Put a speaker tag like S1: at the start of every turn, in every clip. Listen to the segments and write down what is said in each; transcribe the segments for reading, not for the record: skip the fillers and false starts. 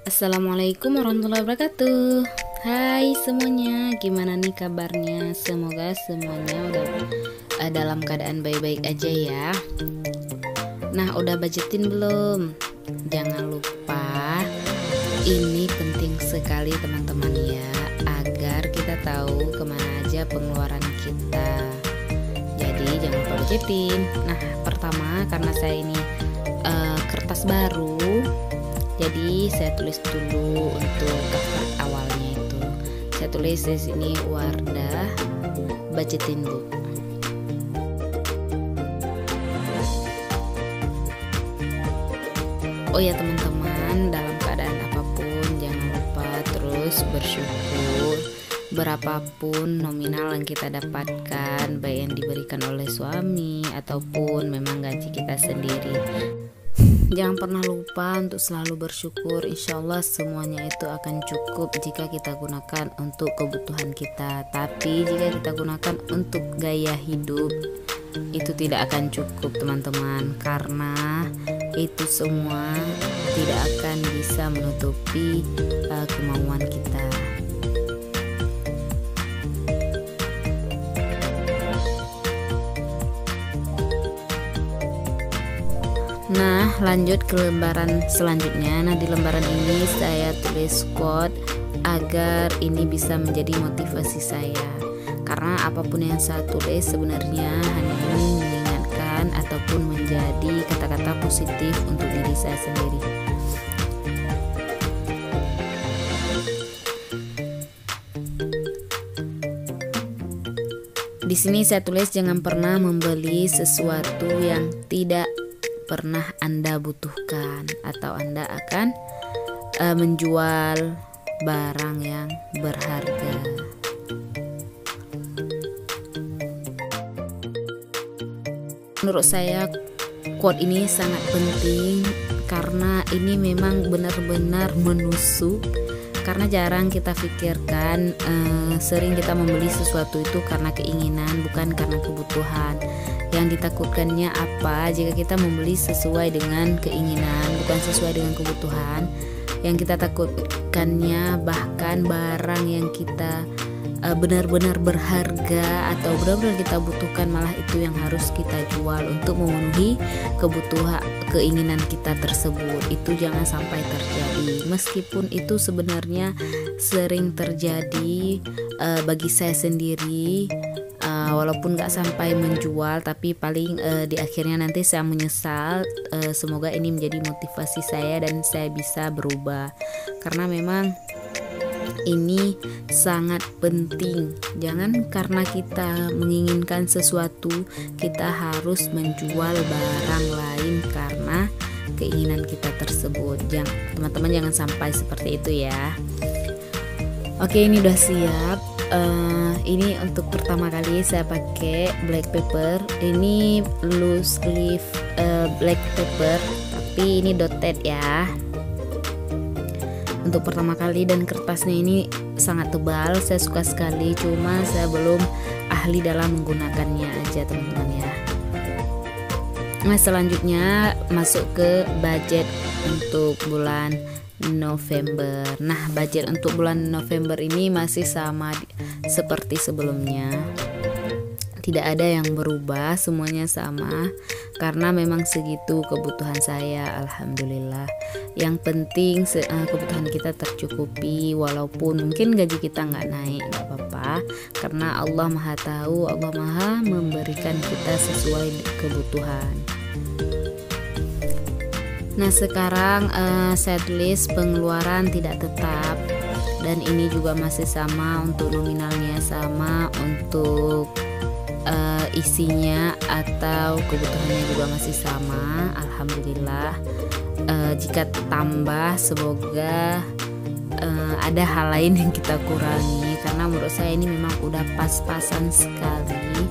S1: Assalamualaikum warahmatullahi wabarakatuh. Hai semuanya, gimana nih kabarnya? Semoga semuanya udah dalam keadaan baik-baik aja ya. Nah, udah budgetin belum? Jangan lupa, ini penting sekali teman-teman ya, agar kita tahu kemana aja pengeluaran kita. Jadi jangan lupa budgetin. Nah, pertama karena saya ini kertas baru, jadi saya tulis dulu untuk cover awalnya itu. Saya tulis di sini Wardah budgetin book. Oh ya teman-teman, dalam keadaan apapun jangan lupa terus bersyukur. Berapapun nominal yang kita dapatkan, baik yang diberikan oleh suami ataupun memang gaji kita sendiri, jangan pernah lupa untuk selalu bersyukur. Insya Allah semuanya itu akan cukup jika kita gunakan untuk kebutuhan kita. Tapi jika kita gunakan untuk gaya hidup, itu tidak akan cukup teman-teman, karena itu semua tidak akan bisa menutupi kemauan kita. Nah, lanjut ke lembaran selanjutnya. Nah, di lembaran ini saya tulis quote agar ini bisa menjadi motivasi saya. Karena apapun yang saya tulis sebenarnya hanya ingin mengingatkan ataupun menjadi kata-kata positif untuk diri saya sendiri. Di sini saya tulis jangan pernah membeli sesuatu yang tidak pernah Anda butuhkan, atau Anda akan menjual barang yang berharga. Menurut saya quote ini sangat penting karena ini memang benar-benar menusuk, karena jarang kita pikirkan, sering kita membeli sesuatu itu karena keinginan, bukan karena kebutuhan. Yang ditakutkannya apa? Jika kita membeli sesuai dengan keinginan, bukan sesuai dengan kebutuhan. Yang kita takutkannya bahkan barang yang kita benar-benar berharga atau benar-benar kita butuhkan, malah itu yang harus kita jual untuk memenuhi kebutuhan keinginan kita tersebut. Itu jangan sampai terjadi. Meskipun itu sebenarnya sering terjadi bagi saya sendiri. Walaupun gak sampai menjual, tapi paling di akhirnya nanti saya menyesal. Semoga ini menjadi motivasi saya dan saya bisa berubah, karena memang ini sangat penting. Jangan karena kita menginginkan sesuatu kita harus menjual barang lain karena keinginan kita tersebut. Teman-teman jangan sampai seperti itu ya. Oke, ini udah siap. Ini untuk pertama kali saya pakai black pepper. Ini loose leaf black pepper, tapi ini dotted ya. Untuk pertama kali, dan kertasnya ini sangat tebal. Saya suka sekali, cuma saya belum ahli dalam menggunakannya aja teman-teman ya. Nah, selanjutnya masuk ke budget untuk bulan November. Nah, budget untuk bulan November ini masih sama seperti sebelumnya. Tidak ada yang berubah, semuanya sama karena memang segitu kebutuhan saya, alhamdulillah. Yang penting kebutuhan kita tercukupi, walaupun mungkin gaji kita nggak naik, nggak apa-apa, karena Allah Maha Tahu, Allah Maha memberikan kita sesuai kebutuhan. Nah, sekarang saya tulis pengeluaran tidak tetap, dan ini juga masih sama, untuk nominalnya sama, untuk isinya atau kebutuhannya juga masih sama, alhamdulillah. Jika tambah, semoga ada hal lain yang kita kurangi, karena menurut saya ini memang udah pas-pasan sekali,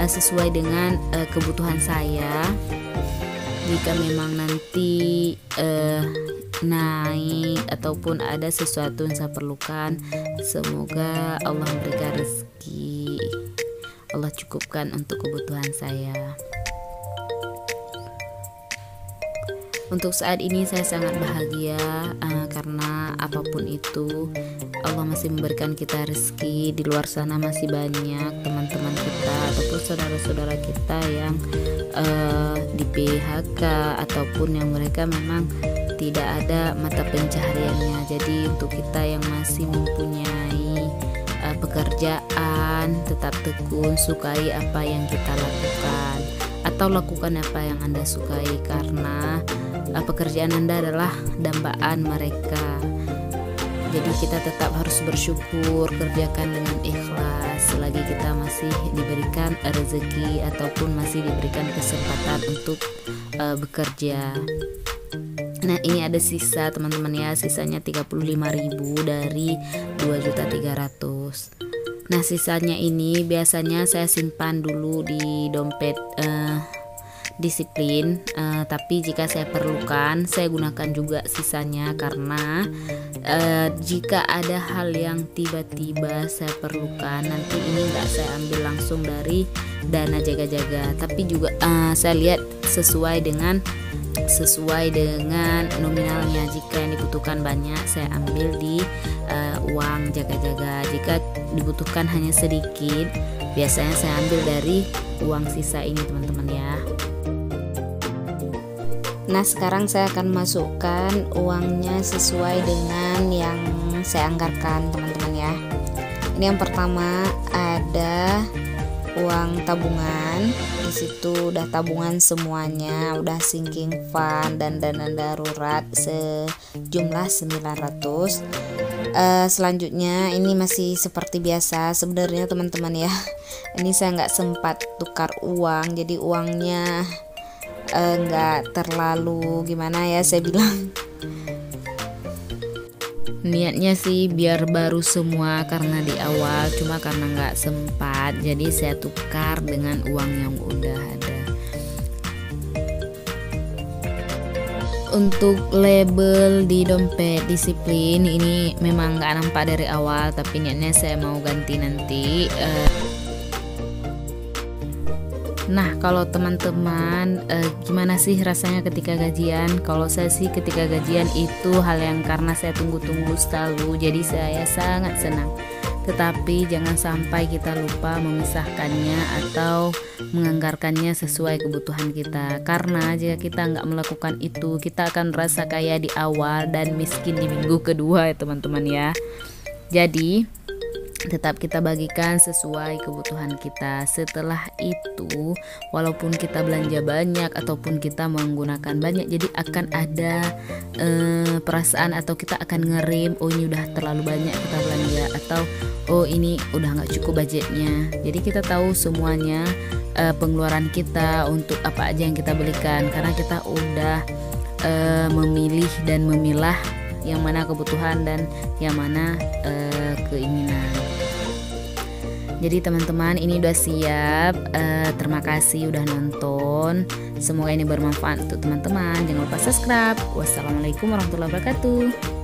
S1: sesuai dengan kebutuhan saya. Jika memang nanti naik ataupun ada sesuatu yang saya perlukan, semoga Allah memberikan rezeki, Allah cukupkan untuk kebutuhan saya. Untuk saat ini saya sangat bahagia karena apapun itu Allah masih memberikan kita rezeki. Di luar sana masih banyak teman-teman kita ataupun saudara-saudara kita yang di PHK ataupun yang mereka memang tidak ada mata pencahariannya. Jadi untuk kita yang masih mempunyai pekerjaan, tetap tekun, sukai apa yang kita lakukan atau lakukan apa yang Anda sukai, karena pekerjaan Anda adalah dambaan mereka. Jadi kita tetap harus bersyukur, kerjakan dengan ikhlas selagi kita masih diberikan rezeki ataupun masih diberikan kesempatan untuk bekerja. Nah, ini ada sisa teman-teman ya, sisanya 35.000 dari 2.300.000. Nah, sisanya ini biasanya saya simpan dulu di dompet disiplin, tapi jika saya perlukan saya gunakan juga sisanya, karena jika ada hal yang tiba-tiba saya perlukan, nanti ini nggak saya ambil langsung dari dana jaga-jaga, tapi juga saya lihat sesuai dengan nominalnya. Jika yang dibutuhkan banyak saya ambil di uang jaga-jaga, jika dibutuhkan hanya sedikit biasanya saya ambil dari uang sisa ini teman-teman ya. Nah, sekarang saya akan masukkan uangnya sesuai dengan yang saya anggarkan teman-teman ya. Ini yang pertama ada uang tabungan. Di situ udah tabungan semuanya, udah sinking fund dan dana darurat sejumlah 900. Selanjutnya ini masih seperti biasa sebenarnya teman-teman ya. Ini saya nggak sempat tukar uang, jadi uangnya nggak terlalu gimana ya saya bilang. Niatnya sih biar baru semua karena di awal, cuma karena nggak sempat jadi saya tukar dengan uang yang udah ada. Untuk label di dompet disiplin ini memang nggak nampak dari awal, tapi niatnya saya mau ganti nanti. Nah, kalau teman-teman gimana sih rasanya ketika gajian? Kalau saya sih ketika gajian itu hal yang karena saya tunggu-tunggu selalu, jadi saya sangat senang. Tetapi jangan sampai kita lupa memisahkannya atau menganggarkannya sesuai kebutuhan kita. Karena jika kita nggak melakukan itu, kita akan merasa kaya di awal dan miskin di minggu kedua ya teman-teman ya. Jadi tetap kita bagikan sesuai kebutuhan kita. Setelah itu walaupun kita belanja banyak ataupun kita menggunakan banyak, jadi akan ada perasaan atau kita akan ngerem, oh ini udah terlalu banyak kita belanja, atau oh ini udah nggak cukup budgetnya. Jadi kita tahu semuanya pengeluaran kita untuk apa aja yang kita belikan, karena kita udah memilih dan memilah yang mana kebutuhan dan yang mana keinginan. Jadi teman-teman ini udah siap. Terima kasih udah nonton. Semoga ini bermanfaat untuk teman-teman. Jangan lupa subscribe. Wassalamualaikum warahmatullahi wabarakatuh.